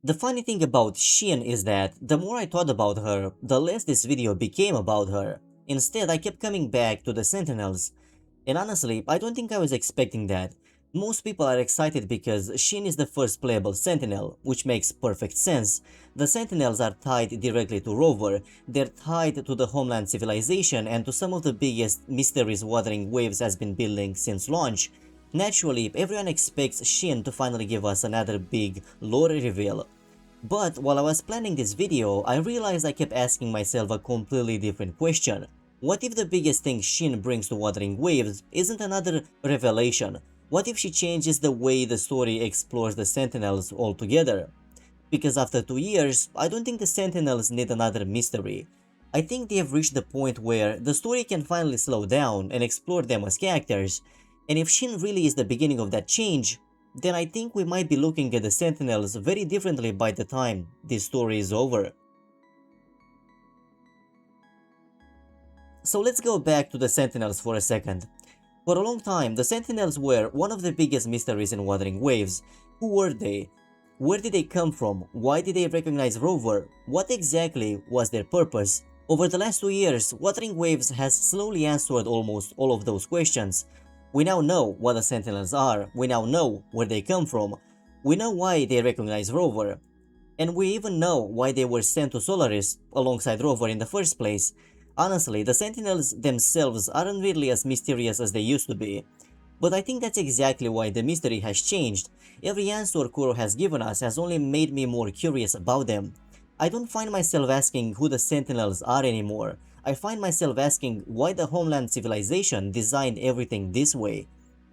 The funny thing about Hsin is that the more I thought about her, the less this video became about her. Instead, I kept coming back to the Sentinels. And honestly, I don't think I was expecting that. Most people are excited because Hsin is the first playable Sentinel, which makes perfect sense. The Sentinels are tied directly to Rover, they're tied to the homeland civilization and to some of the biggest mysteries Wuthering Waves has been building since launch. Naturally, everyone expects Hsin to finally give us another big lore reveal. But while I was planning this video, I realized I kept asking myself a completely different question. What if the biggest thing Hsin brings to Wuthering Waves isn't another revelation? What if she changes the way the story explores the Sentinels altogether? Because after 2 years, I don't think the Sentinels need another mystery. I think they have reached the point where the story can finally slow down and explore them as characters, and if Shin really is the beginning of that change, then I think we might be looking at the Sentinels very differently by the time this story is over. So let's go back to the Sentinels for a second. For a long time, the Sentinels were one of the biggest mysteries in Wuthering Waves. Who were they? Where did they come from? Why did they recognize Rover? What exactly was their purpose? Over the last 2 years, Wuthering Waves has slowly answered almost all of those questions. We now know what the Sentinels are, we now know where they come from, we know why they recognize Rover, and we even know why they were sent to Solaris alongside Rover in the first place. Honestly, the Sentinels themselves aren't really as mysterious as they used to be. But I think that's exactly why the mystery has changed. Every answer Kuro has given us has only made me more curious about them. I don't find myself asking who the Sentinels are anymore. I find myself asking why the Homeland civilization designed everything this way.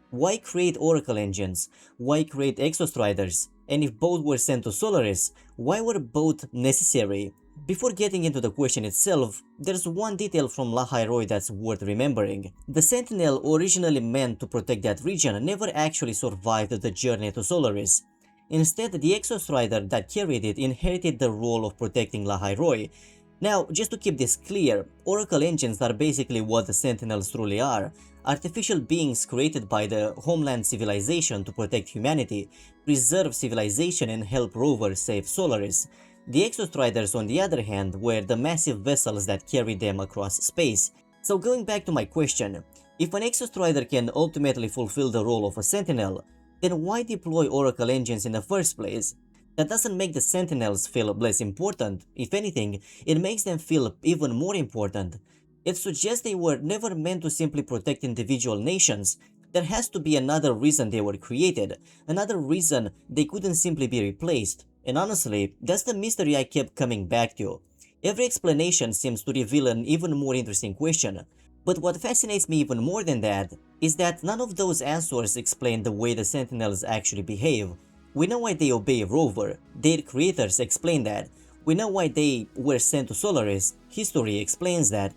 Why create Oracle engines? Why create Exostriders? And if both were sent to Solaris, why were both necessary? Before getting into the question itself, there's one detail from Lahairoi that's worth remembering. The Sentinel originally meant to protect that region never actually survived the journey to Solaris. Instead, the Exostrider that carried it inherited the role of protecting Lahairoi. Now, just to keep this clear, Oracle engines are basically what the Sentinels truly are. Artificial beings created by the Homeland civilization to protect humanity, preserve civilization and help Rover save Solaris. The Exostriders, on the other hand, were the massive vessels that carried them across space. So going back to my question, if an Exostrider can ultimately fulfill the role of a Sentinel, then why deploy Oracle engines in the first place? That doesn't make the Sentinels feel less important. If anything, it makes them feel even more important. It suggests they were never meant to simply protect individual nations. There has to be another reason they were created, another reason they couldn't simply be replaced. And honestly, that's the mystery I kept coming back to. Every explanation seems to reveal an even more interesting question. But what fascinates me even more than that is that none of those answers explain the way the Sentinels actually behave. We know why they obey Rover, their creators explain that. We know why they were sent to Solaris, history explains that.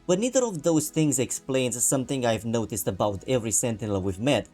But neither of those things explains something I've noticed about every Sentinel we've met.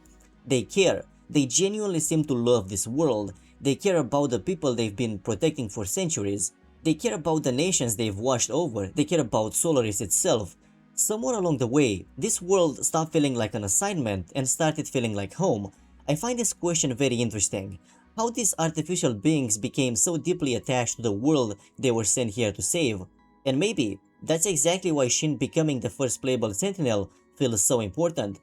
They care. They genuinely seem to love this world. They care about the people they've been protecting for centuries. They care about the nations they've watched over. They care about Solaris itself. Somewhere along the way, this world stopped feeling like an assignment and started feeling like home. I find this question very interesting. How these artificial beings became so deeply attached to the world they were sent here to save. And maybe that's exactly why Shin becoming the first playable Sentinel feels so important.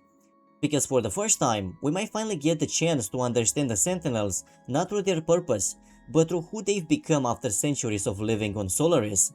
Because for the first time, we might finally get the chance to understand the Sentinels not through their purpose, but through who they've become after centuries of living on Solaris.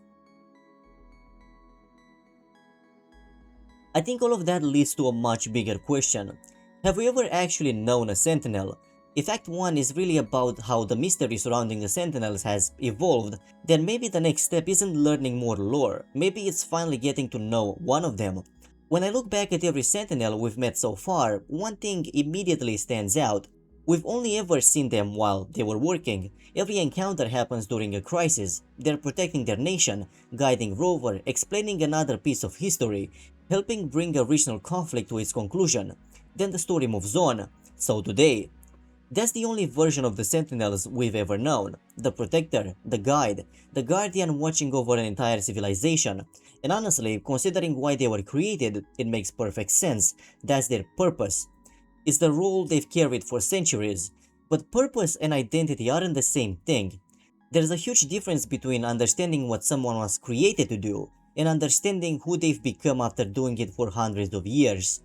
I think all of that leads to a much bigger question. Have we ever actually known a Sentinel? If Act 1 is really about how the mystery surrounding the Sentinels has evolved, then maybe the next step isn't learning more lore, maybe it's finally getting to know one of them. When I look back at every Sentinel we've met so far, one thing immediately stands out. We've only ever seen them while they were working. Every encounter happens during a crisis. They're protecting their nation, guiding Rover, explaining another piece of history, helping bring a regional conflict to its conclusion. Then the story moves on. So today, that's the only version of the Sentinels we've ever known. The protector, the guide, the guardian watching over an entire civilization. And honestly, considering why they were created, it makes perfect sense. That's their purpose. It's the role they've carried for centuries. But purpose and identity aren't the same thing. There's a huge difference between understanding what someone was created to do and understanding who they've become after doing it for hundreds of years.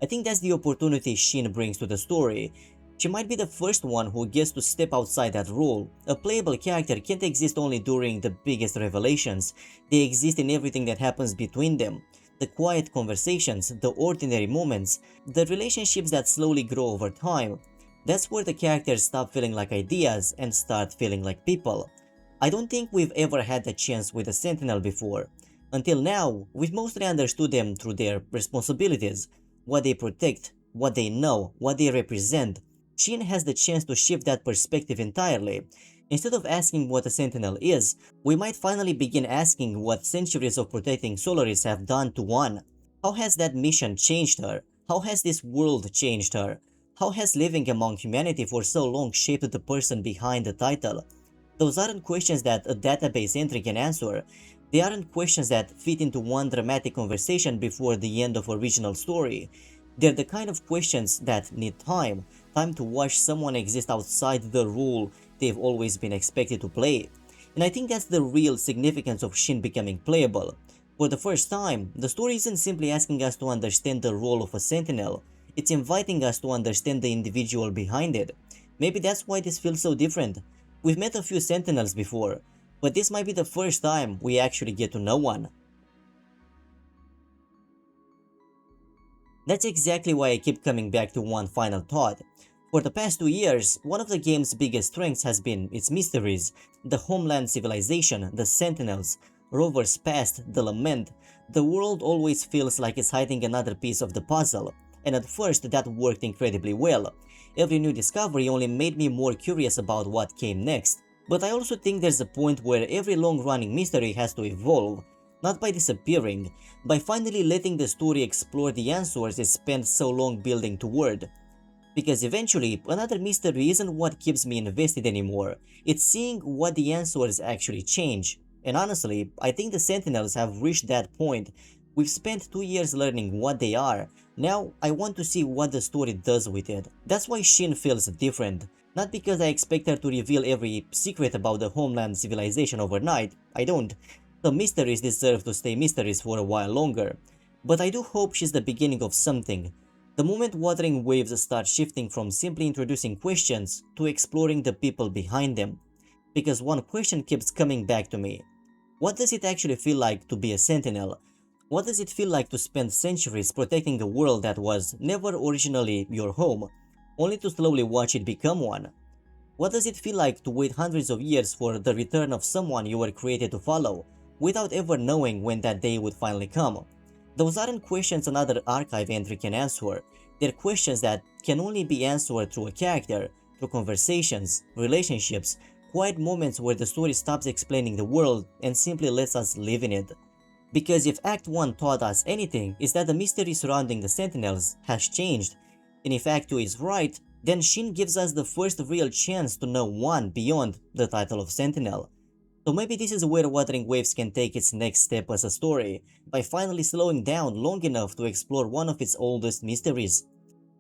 I think that's the opportunity Hsin brings to the story. She might be the first one who gets to step outside that rule. A playable character can't exist only during the biggest revelations, they exist in everything that happens between them. The quiet conversations, the ordinary moments, the relationships that slowly grow over time. That's where the characters stop feeling like ideas and start feeling like people. I don't think we've ever had that chance with a Sentinel before. Until now, we've mostly understood them through their responsibilities, what they protect, what they know, what they represent. Hsin has the chance to shift that perspective entirely. Instead of asking what a Sentinel is, we might finally begin asking what centuries of protecting Solaris have done to one. How has that mission changed her? How has this world changed her? How has living among humanity for so long shaped the person behind the title? Those aren't questions that a database entry can answer. They aren't questions that fit into one dramatic conversation before the end of original story. They're the kind of questions that need time to watch someone exist outside the role they've always been expected to play. And I think that's the real significance of Hsin becoming playable. For the first time, the story isn't simply asking us to understand the role of a Sentinel, it's inviting us to understand the individual behind it. Maybe that's why this feels so different. We've met a few Sentinels before, but this might be the first time we actually get to know one. That's exactly why I keep coming back to one final thought. For the past 2 years, one of the game's biggest strengths has been its mysteries, the homeland civilization, the Sentinels, Rover's past, the lament. The world always feels like it's hiding another piece of the puzzle, and at first that worked incredibly well. Every new discovery only made me more curious about what came next. But I also think there's a point where every long-running mystery has to evolve, not by disappearing, by finally letting the story explore the answers it spent so long building toward. Because eventually, another mystery isn't what keeps me invested anymore, it's seeing what the answers actually change. And honestly, I think the Sentinels have reached that point. We've spent 2 years learning what they are, now I want to see what the story does with it. That's why Hsin feels different. Not because I expect her to reveal every secret about the homeland civilization overnight, I don't. The mysteries deserve to stay mysteries for a while longer. But I do hope she's the beginning of something. The moment Wuthering Waves start shifting from simply introducing questions to exploring the people behind them. Because one question keeps coming back to me. What does it actually feel like to be a Sentinel? What does it feel like to spend centuries protecting a world that was never originally your home, only to slowly watch it become one? What does it feel like to wait hundreds of years for the return of someone you were created to follow, without ever knowing when that day would finally come? Those aren't questions another archive entry can answer, they're questions that can only be answered through a character, through conversations, relationships, quiet moments where the story stops explaining the world and simply lets us live in it. Because if Act 1 taught us anything, it's that the mystery surrounding the Sentinels has changed, and if Act 2 is right, then Hsin gives us the first real chance to know one beyond the title of Sentinel. So maybe this is where Wuthering Waves can take its next step as a story, by finally slowing down long enough to explore one of its oldest mysteries.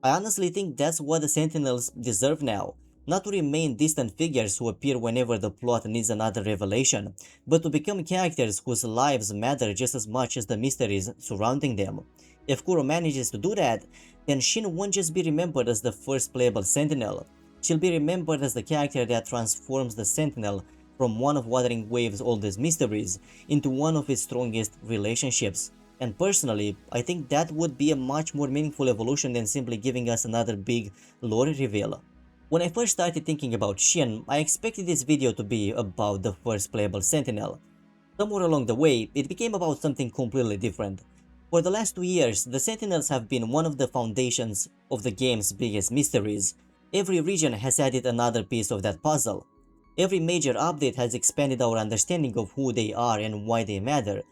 I honestly think that's what the Sentinels deserve now, not to remain distant figures who appear whenever the plot needs another revelation, but to become characters whose lives matter just as much as the mysteries surrounding them. If Kuro manages to do that, then Hsin won't just be remembered as the first playable Sentinel, she'll be remembered as the character that transforms the Sentinel from one of Wuthering Waves' oldest mysteries into one of its strongest relationships. And personally, I think that would be a much more meaningful evolution than simply giving us another big lore reveal. When I first started thinking about Hsin, I expected this video to be about the first playable Sentinel. Somewhere along the way, it became about something completely different. For the last 2 years, the Sentinels have been one of the foundations of the game's biggest mysteries. Every region has added another piece of that puzzle. Every major update has expanded our understanding of who they are and why they matter.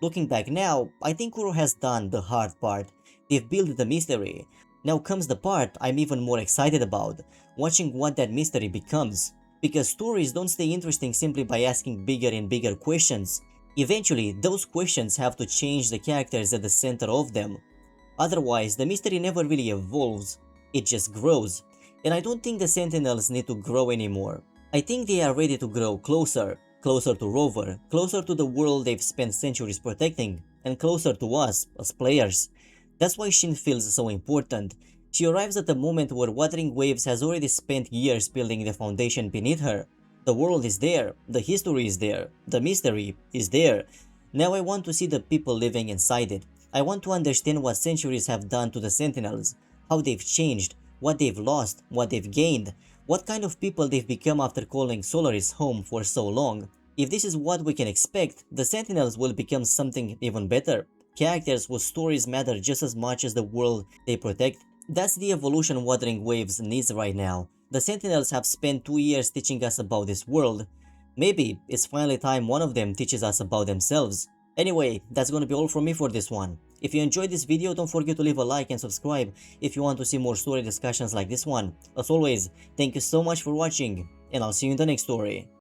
Looking back now, I think Kuro has done the hard part. They've built the mystery. Now comes the part I'm even more excited about, watching what that mystery becomes. Because stories don't stay interesting simply by asking bigger and bigger questions. Eventually, those questions have to change the characters at the center of them. Otherwise, the mystery never really evolves, it just grows. And I don't think the Sentinels need to grow anymore. I think they are ready to grow closer, closer to Rover, closer to the world they've spent centuries protecting, and closer to us as players. That's why Hsin feels so important. She arrives at a moment where Wuthering Waves has already spent years building the foundation beneath her. The world is there, the history is there, the mystery is there. Now I want to see the people living inside it. I want to understand what centuries have done to the Sentinels, how they've changed, what they've lost, what they've gained, what kind of people they've become after calling Solaris home for so long. If this is what we can expect, the Sentinels will become something even better. Characters whose stories matter just as much as the world they protect. That's the evolution Wuthering Waves needs right now. The Sentinels have spent 2 years teaching us about this world. Maybe it's finally time one of them teaches us about themselves. Anyway, that's gonna be all from me for this one. If you enjoyed this video, don't forget to leave a like and subscribe if you want to see more story discussions like this one. As always, thank you so much for watching, and I'll see you in the next story.